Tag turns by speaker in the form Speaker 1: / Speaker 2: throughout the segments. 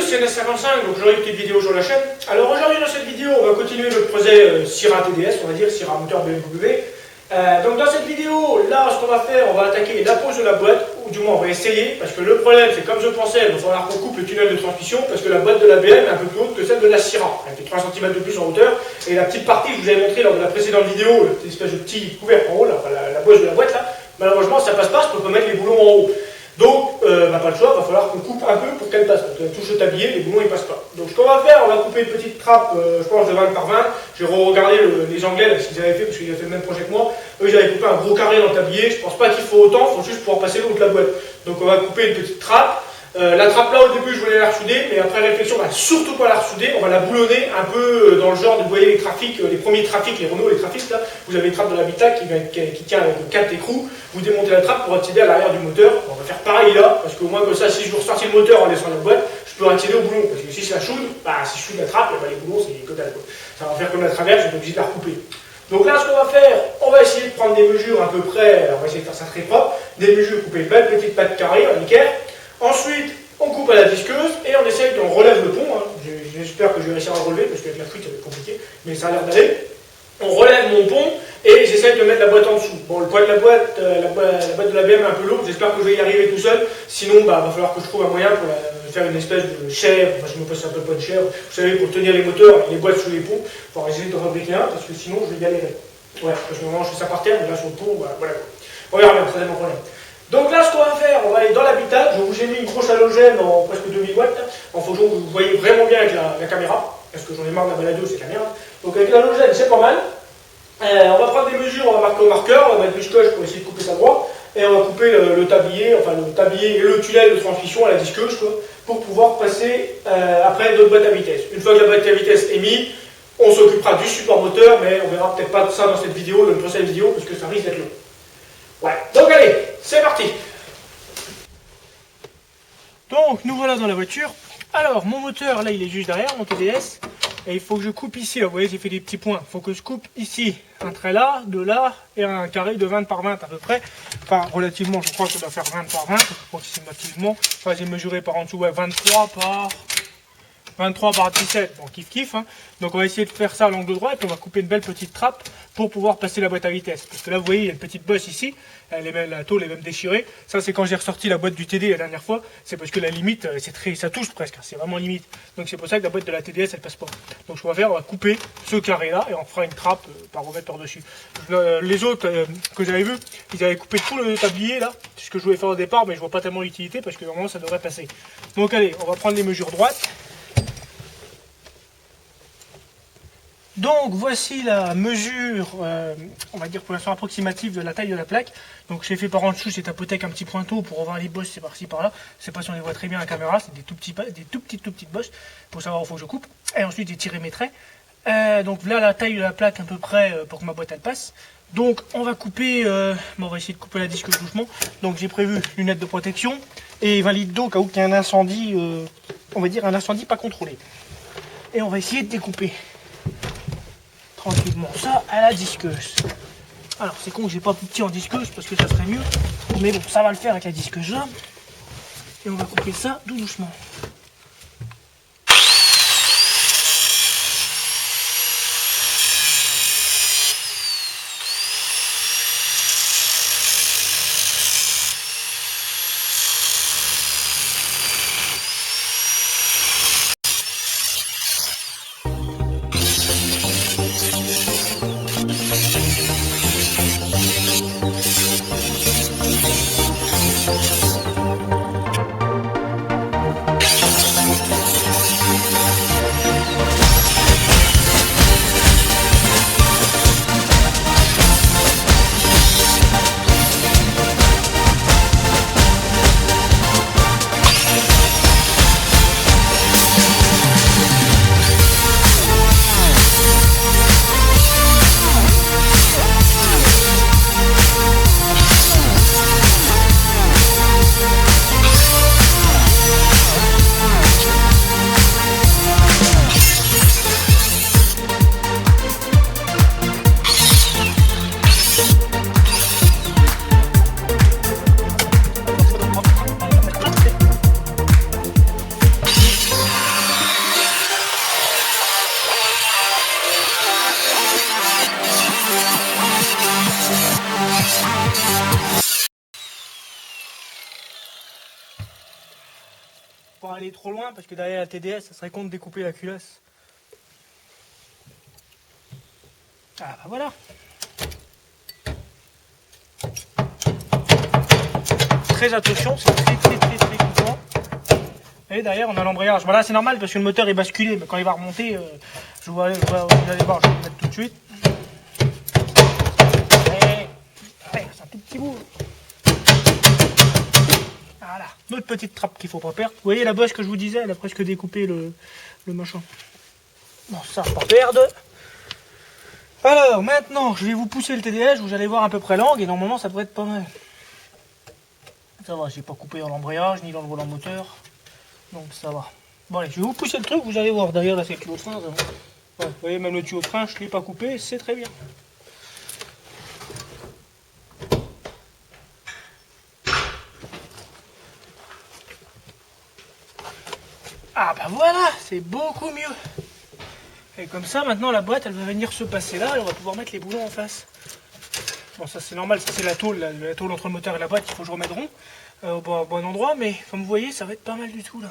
Speaker 1: c'est NS55, donc j'aurai une petite vidéo sur la chaîne. Alors aujourd'hui dans cette vidéo, on va continuer le projet Syrah TDS, on va dire, Syrah moteur BMW. Donc dans cette vidéo, là, ce qu'on va faire, on va attaquer la pose de la boîte, ou du moins on va essayer, parce que le problème, c'est comme je pensais, il va falloir qu'on coupe le tunnel de transmission, parce que la boîte de la BM est un peu plus haute que celle de la Syrah. Elle fait 3 cm de plus en hauteur, et la petite partie que je vous avais montré lors de la précédente vidéo, l'espèce de petit couvercle en haut, là, enfin, la bosse de la boîte, là, malheureusement ça passe pas, je peux pas mettre les boulons en haut. Donc, pas le choix, il va falloir qu'on coupe un peu pour qu'elle passe. Donc, touche le tablier, les boulons ils passent pas. Donc, ce qu'on va faire, on va couper une petite trappe, je pense de 20 par 20. J'ai re-regardé les Anglais, là, ce qu'ils avaient fait, parce qu'ils avaient fait le même projet que moi. Eux, ils avaient coupé un gros carré dans le tablier. Je pense pas qu'il faut autant, il faut juste pouvoir passer l'eau de la boîte. Donc, on va couper une petite trappe. La trappe là, au début, je voulais la ressouder, mais après réflexion, on va surtout pas la ressouder. On va la boulonner un peu dans le genre de, vous voyez, les trafics, les premiers trafics, les Renault, les trafics là. Vous avez une trappe de l'habitat qui tient avec 4 écrous. Vous démontez la trappe pour accéder à l'arrière du moteur. On va faire pareil là, parce qu'au moins comme ça, si je veux ressortir le moteur en laissant la boîte, je peux accéder au boulon. Parce que si je la choude, si je choude la trappe, les boulons c'est que dalle. Ça va faire comme la traverse, je vais être obligé de la recouper. Donc là, ce qu'on va faire, on va essayer de prendre des mesures à peu près, on va essayer de faire ça très propre, des mesures, couper une belle petite patte carrée en Iker. Ensuite, on coupe à la disqueuse et on essaye d'en relève le pont. Hein. J'espère que je vais réussir à le relever parce qu'avec la fuite ça va être compliqué, mais ça a l'air d'aller. On relève mon pont et j'essaye de mettre la boîte en dessous. Bon, le poids de la boîte, la boîte de la BM est un peu lourde, j'espère que je vais y arriver tout seul. Sinon, va falloir que je trouve un moyen pour faire une espèce de chèvre, enfin je me pose un peu pas de chèvre, vous savez, pour tenir les moteurs et les boîtes sous les ponts. Il faut essayer de fabriquer un parce que sinon je vais galérer. Ouais, parce que normalement je fais ça par terre, mais là sur le pont, voilà. On verra bien, ça mon problème. Donc là, ce qu'on va faire, on va aller dans l'habitat. Je vous ai mis une grosse halogène en presque 2000 watts, en fonction que vous voyez vraiment bien avec la caméra, parce que j'en ai marre de la balader ces caméras. Donc avec l'halogène, c'est pas mal. On va prendre des mesures, on va marquer au marqueur, on va mettre du scotch pour essayer de couper ça droit, et on va couper le tablier, enfin le tablier et le tunnel de transmission à la disqueuse, quoi, pour pouvoir passer après notre boîte à vitesse. Une fois que la boîte à vitesse est mise, on s'occupera du support moteur, mais on verra peut-être pas de ça dans cette vidéo, dans une prochaine vidéo, parce que ça risque d'être long. Ouais, donc allez, c'est parti. Donc nous voilà dans la voiture. Alors mon moteur là il est juste derrière, mon TDS. Et il faut que je coupe ici, là, vous voyez j'ai fait des petits points. Il faut que je coupe ici un trait là, de là, et un carré de 20 par 20 à peu près. Enfin relativement, je crois que ça doit faire 20 par 20, approximativement. Enfin j'ai mesuré par en dessous, ouais, 23 par 17, bon kiff hein. Donc on va essayer de faire ça à l'angle droit et puis on va couper une belle petite trappe pour pouvoir passer la boîte à vitesse. Parce que là vous voyez il y a une petite bosse ici, la tôle est même déchirée. Ça c'est quand j'ai ressorti la boîte du TD la dernière fois, c'est parce que la limite, ça touche presque, c'est vraiment limite. Donc c'est pour ça que la boîte de la TDS elle passe pas. Donc ce qu'on va faire, on va couper ce carré là et on fera une trappe par remettre par dessus. Les autres que j'avais vu, ils avaient coupé tout le tablier là, c'est ce que je voulais faire au départ, mais je vois pas tellement l'utilité parce que normalement ça devrait passer. Donc allez, on va prendre les mesures droites. Donc voici la mesure, on va dire pour l'instant approximative de la taille de la plaque. Donc j'ai fait par en dessous, j'ai tapoté avec un petit pointeau pour revoir les bosses, c'est par-ci par-là. Je sais pas si on les voit très bien à la caméra, c'est des tout petites bosses pour savoir où il faut que je coupe. Et ensuite j'ai tiré mes traits. Donc là la taille de la plaque à peu près pour que ma boîte elle passe. Donc on va couper, on va essayer de couper la disque doucement. Donc j'ai prévu lunettes de protection et 20 litres d'eau au cas où qu'il y a un incendie, on va dire un incendie pas contrôlé. Et on va essayer de découper tranquillement ça à la disqueuse. Alors c'est con que j'ai pas plus petit en disqueuse parce que ça serait mieux, mais bon ça va le faire avec la disqueuse là. Et on va couper ça tout doucement. aller trop loin parce que derrière la TDS, ça serait con de découper la culasse. Ah bah voilà. Très attention, c'est très coupant. Et derrière on a l'embrayage. Voilà, c'est normal parce que le moteur est basculé, mais quand il va remonter, vous allez voir, je vais le mettre tout de suite. Ouais, c'est un tout petit bout. Voilà, notre petite trappe qu'il faut pas perdre. Vous voyez la bosse que je vous disais, elle a presque découpé le machin. Bon, ça faut pas perdre. Alors maintenant, je vais vous pousser le TDS, vous allez voir à peu près l'angle et normalement ça devrait être pas mal. Ça va, j'ai pas coupé dans l'embrayage ni dans le volant moteur, donc ça va. Bon allez, je vais vous pousser le truc, vous allez voir. Derrière là c'est le tuyau de frein. Ouais, vous voyez même le tuyau de frein, je l'ai pas coupé, c'est très bien. Ah bah voilà, c'est beaucoup mieux. Et comme ça, maintenant la boîte elle va venir se passer là et on va pouvoir mettre les boulons en face. Bon, ça c'est normal, ça c'est la tôle entre le moteur et la boîte, il faut que je remette rond au bon endroit, mais comme vous voyez, ça va être pas mal du tout là.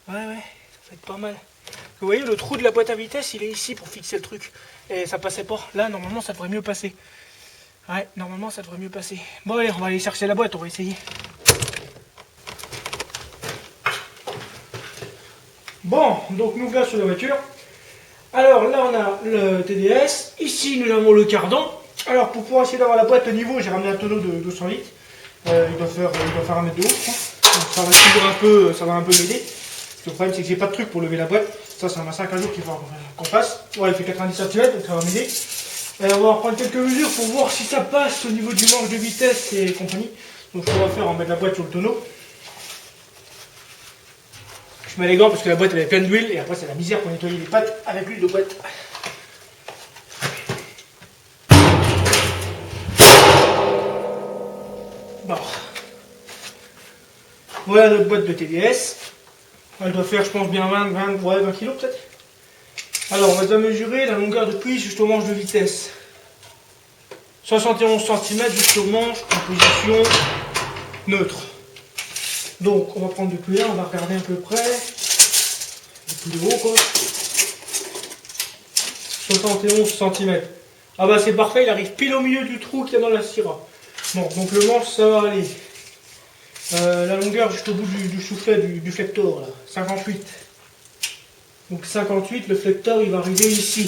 Speaker 1: Ouais, ça va être pas mal. Vous voyez, le trou de la boîte à vitesse, il est ici pour fixer le truc. Et ça passait pas. Là, normalement, ça devrait mieux passer. Ouais, normalement, ça devrait mieux passer. Bon, allez, on va aller chercher la boîte, on va essayer. Bon, donc nous voilà sur la voiture. Alors là, on a le TDS. Ici, nous avons le cardan. Alors, pour pouvoir essayer d'avoir la boîte au niveau, j'ai ramené un tonneau de 200 litres. Il doit faire 1 mètre de haut, je crois. Donc, ça va toujours un peu m'aider. Le problème, c'est que j'ai pas de truc pour lever la boîte. Ça, c'est un massin qu'un jour qu'il faut qu'on fasse. Ouais, il fait 90 cm, donc ça va m'aider. On va prendre quelques mesures pour voir si ça passe au niveau du manche de vitesse et compagnie. Donc, ce qu'on va faire, on va mettre la boîte sur le tonneau. Je mets les gants parce que la boîte elle est pleine d'huile et après c'est la misère pour nettoyer les pattes avec l'huile de boîte. Bon. Voilà notre boîte de TDS. Elle doit faire je pense bien 20 kg peut-être. Alors on va déjà mesurer la longueur de prise jusqu'au manche de vitesse. 71 cm jusqu'au manche en position neutre. Donc on va prendre depuis là, on va regarder à peu près. Depuis le haut quoi. 71 cm. Ah bah c'est parfait, il arrive pile au milieu du trou qu'il y a dans la Syrah. Bon, donc le manche ça va aller. La longueur jusqu'au bout du soufflet du flector là, 58. Donc 58, le flector il va arriver ici.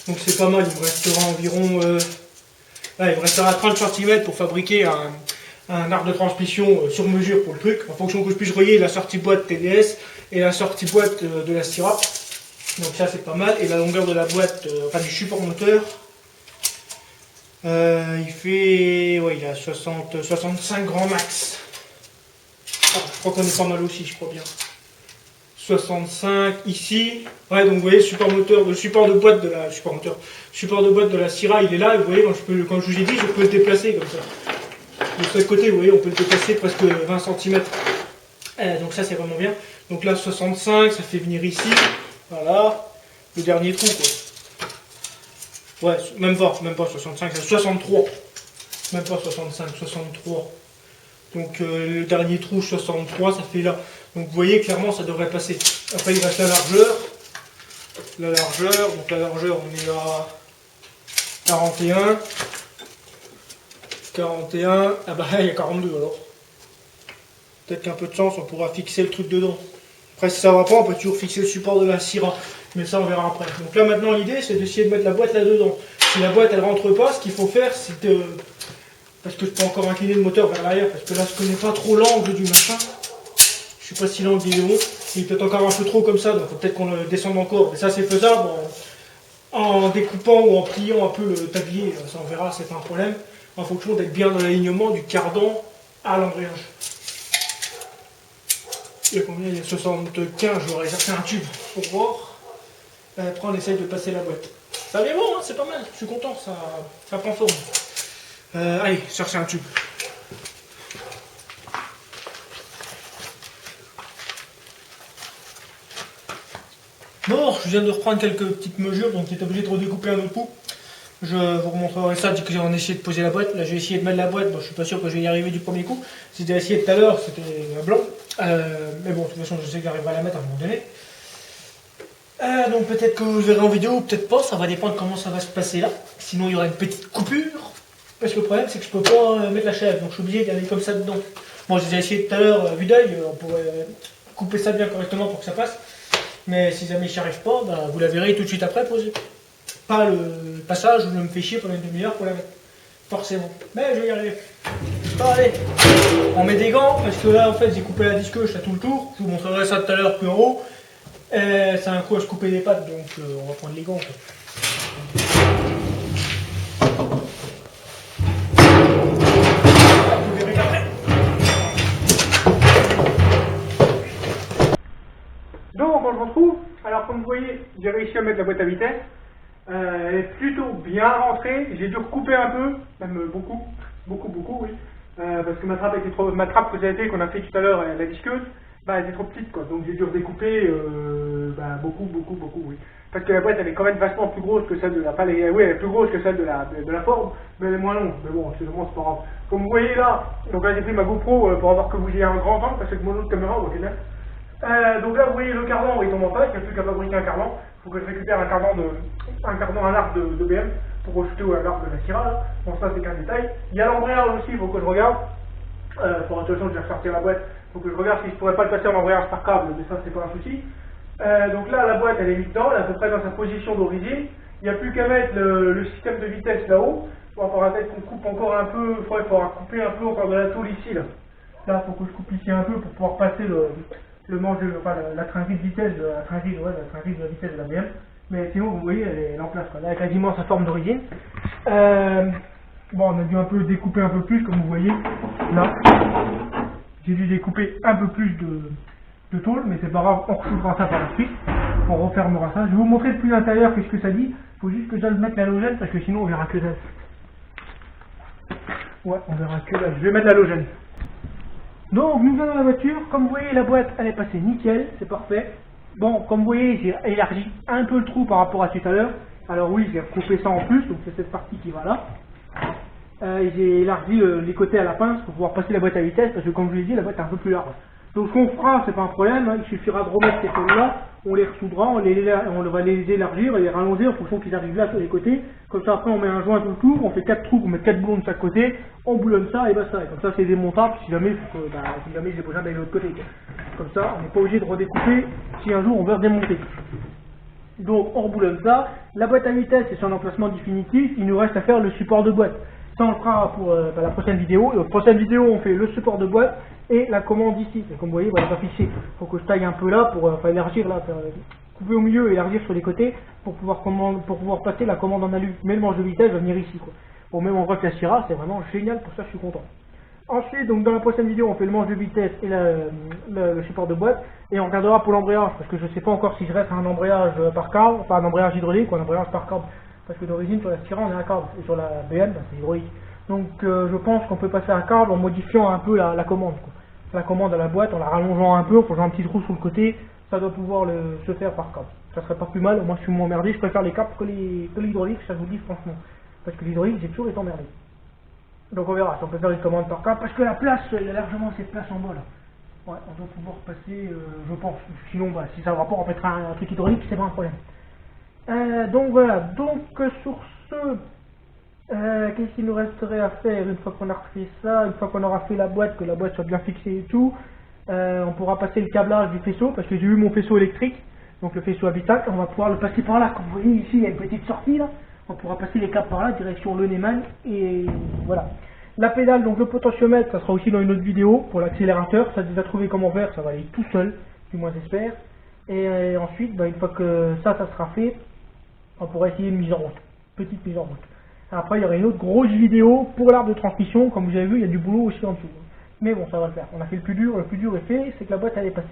Speaker 1: Donc c'est pas mal, il me restera environ il me restera 30 cm pour fabriquer un arc de transmission sur mesure pour le truc, en fonction que je puisse relier la sortie boîte TDS et la sortie boîte de la Syrah. Donc ça c'est pas mal. Et la longueur de la boîte, du support moteur, il fait, ouais, il a 65 grand max. Ah, je crois qu'on est pas mal aussi, je crois bien. 65 ici. Ouais, donc vous voyez, support de boîte de la Syrah, il est là. Et vous voyez, quand je vous ai dit, je peux le déplacer comme ça. De ce côté, vous voyez, on peut le déplacer presque 20 cm. Donc ça, c'est vraiment bien. Donc là, 65, ça fait venir ici. Voilà. Le dernier trou, quoi. Ouais, même pas 65, c'est 63. Même pas 65, 63. Donc le dernier trou, 63, ça fait là. Donc vous voyez, clairement, ça devrait passer. Après, il reste la largeur. Donc la largeur, on est à 41. 41. Ah bah, il y a 42 alors. Peut-être qu'un peu de chance, on pourra fixer le truc dedans. Après, si ça va pas, on peut toujours fixer le support de la Syrah. Mais ça, on verra après. Donc là, maintenant, l'idée, c'est d'essayer de mettre la boîte là-dedans. Si la boîte, elle rentre pas, ce qu'il faut faire, c'est de... Parce que je peux encore incliner le moteur vers l'arrière, parce que là, je connais pas trop l'angle du machin. Je sais pas si l'angle est bon. Il est peut-être encore un peu trop comme ça, donc faut peut-être qu'on le descende encore. Mais ça, c'est faisable en découpant ou en pliant un peu le tablier. Ça, on verra, c'est pas un problème. En fonction d'être bien dans l'alignement du cardan à l'embrayage. Il y a combien? Il y a 75, j'aurais cherché un tube pour voir. Après, on essaye de passer la boîte. Ça vient bon, hein, c'est pas mal. Je suis content, ça prend forme. Allez, chercher un tube. Bon, je viens de reprendre quelques petites mesures, donc j'étais obligé de redécouper un autre bout. Je vous remontrerai ça dès que j'en ai essayé de poser la boîte. Là, j'ai essayé de mettre la boîte. Bon, je suis pas sûr que je vais y arriver du premier coup. Si j'ai essayé tout à l'heure, c'était un blanc. Mais bon, de toute façon, je sais que j'arriverai à la mettre à un moment donné. Donc peut-être que vous le verrez en vidéo, peut-être pas. Ça va dépendre comment ça va se passer là. Sinon, il y aura une petite coupure. Parce que le problème, c'est que je peux pas mettre la chaîne. Donc je suis obligé d'y aller comme ça dedans. Bon, j'ai essayé tout à l'heure, vue d'œil. On pourrait couper ça bien correctement pour que ça passe. Mais si jamais j'y arrive pas, bah, vous la verrez tout de suite après poser. Pas le passage où je me fais chier pendant une demi-heure pour la mettre. Forcément. Mais je vais y arriver. Bon, allez. On met des gants parce que là en fait j'ai coupé la disqueuse à tout le tour. Je vous montrerai ça tout à l'heure plus en haut. C'est un coup à se couper les pattes donc on va prendre les gants. Vous verrez après. Donc on se retrouve. Alors comme vous voyez, j'ai réussi à mettre la boîte à vitesse. Elle est plutôt bien rentrée. J'ai dû recouper un peu, même beaucoup, oui. Parce que ma trappe était trop, ma trappe que j'avais fait, qu'on a fait tout à l'heure, la disqueuse, bah elle était trop petite quoi. Donc j'ai dû redécouper beaucoup, oui. Parce que la boîte elle est quand même vachement plus grosse que celle de la, oui, elle est plus grosse que celle de la forme, mais elle est moins longue. Mais bon, c'est pas grave. Comme vous voyez là, donc là j'ai pris ma GoPro pour avoir que vous ayez un grand angle parce que mon autre caméra, vous voyez là. Donc là vous voyez le cardan, il tombe en face, il n'y a plus qu'à fabriquer un cardan. Il faut que je récupère un arc de BM pour rajouter à l'arc de la Syrah. Là. Bon, ça c'est qu'un détail. Il y a l'embrayage aussi, il faut que je regarde. Pour attention, je vais ressortir la boîte. Il faut que je regarde si je pourrais pas le passer en embrayage par câble, mais ça c'est pas un souci. Donc là, la boîte elle est mise dedans, elle est à peu près dans sa position d'origine. Il n'y a plus qu'à mettre le système de vitesse là-haut. Il faudra peut-être qu'on coupe encore un peu, il faudra couper un peu encore de la tôle ici. Là, il faut que je coupe ici un peu pour pouvoir passer le manche la trinquerie de vitesse de la trinquerie de la vitesse de la BM. Mais sinon vous voyez elle est en place quoi. Là elle a quasiment sa forme d'origine. Bon on a dû un peu découper un peu plus comme vous voyez là. J'ai dû découper un peu plus de tôle, mais c'est pas grave, on retrouvera ça par la suite. On refermera ça. Je vais vous montrer depuis l'intérieur qu'est-ce que ça dit. Il faut juste que j'aille mettre l'halogène parce que sinon on verra que dalle. Ouais on verra que dalle. Je vais mettre l'halogène. Donc nous venons dans la voiture, comme vous voyez la boîte elle est passée nickel, c'est parfait. Bon comme vous voyez j'ai élargi un peu le trou par rapport à tout à l'heure. Alors oui j'ai recoupé ça en plus, donc c'est cette partie qui va là. J'ai élargi les côtés à la pince pour pouvoir passer la boîte à vitesse parce que comme je vous l'ai dit la boîte est un peu plus large. Donc ce qu'on fera c'est pas un problème, hein, il suffira de remettre ces fils là, on les ressoudra, on va les élargir et les rallonger en fonction qu'ils arrivent là sur les côtés. Comme ça après on met un joint tout le tour, on fait 4 trous, on met 4 boulons de chaque côté, on boulonne ça et basta. Et comme ça c'est démontable si jamais j'ai besoin d'aller de l'autre côté. Comme ça on n'est pas obligé de redécouper si un jour on veut redémonter. Donc on reboulonne ça, la boîte à vitesse c'est son emplacement définitif, il nous reste à faire le support de boîte. Ça on le fera pour la prochaine vidéo. Et la prochaine vidéo on fait le support de boîte et la commande ici. Comme vous voyez, elle n'est pas fixée. Il faut que je taille un peu là pour élargir là, couper au milieu et élargir sur les côtés pour pouvoir passer la commande en alu. Mais le manche de vitesse va venir ici quoi. Au même endroit que la Syrah, c'est vraiment génial, pour ça je suis content. Ensuite, donc dans la prochaine vidéo, on fait le manche de vitesse et le support de boîte. Et on regardera pour l'embrayage, parce que je ne sais pas encore si je reste à un embrayage par câble, enfin un embrayage hydraulique ou un embrayage par câble. Parce que d'origine, sur la Syrah, on est à câble, et sur la BM, c'est hydraulique. Donc je pense qu'on peut passer à un câble en modifiant un peu la commande. Quoi. La commande à la boîte, en la rallongeant un peu, en faisant un petit trou sur le côté, ça doit pouvoir se faire par câble. Ça serait pas plus mal, moi je suis moins emmerdé, je préfère les câbles que l'hydraulique, ça je vous le dis franchement. Parce que l'hydraulique, j'ai toujours été emmerdé. Donc on verra si on peut faire une commande par câble, parce que la place, il y a largement cette place en bas là. Ouais, on doit pouvoir passer, je pense. Sinon, bah, si ça ne va pas, on mettra un truc hydraulique, c'est pas un problème. Donc voilà, donc sur ce, qu'est-ce qu'il nous resterait à faire une fois qu'on a refait ça, une fois qu'on aura fait la boîte, que la boîte soit bien fixée et tout, on pourra passer le câblage du faisceau, parce que j'ai eu mon faisceau électrique, donc le faisceau habitacle, on va pouvoir le passer par là, comme vous voyez ici, il y a une petite sortie là, on pourra passer les câbles par là, direction le Neyman, et voilà. La pédale, donc le potentiomètre, ça sera aussi dans une autre vidéo, pour l'accélérateur, ça déjà trouvé comment faire, ça va aller tout seul, du moins j'espère, et ensuite, bah, une fois que ça sera fait, on pourra essayer une mise en route, petite mise en route. Après, il y aura une autre grosse vidéo pour l'arbre de transmission. Comme vous avez vu, il y a du boulot aussi en dessous. Mais bon, ça va le faire. On a fait le plus dur est fait, c'est que la boîte elle est passée.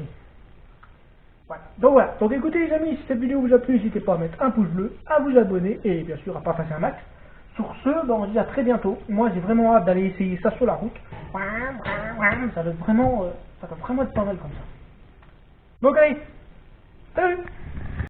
Speaker 1: Voilà. Donc voilà. Donc écoutez les amis, si cette vidéo vous a plu, n'hésitez pas à mettre un pouce bleu, à vous abonner et bien sûr à partager un max. Sur ce, ben, on se dit à très bientôt. Moi j'ai vraiment hâte d'aller essayer ça sur la route. Ça doit vraiment être pas mal comme ça. Donc allez, salut!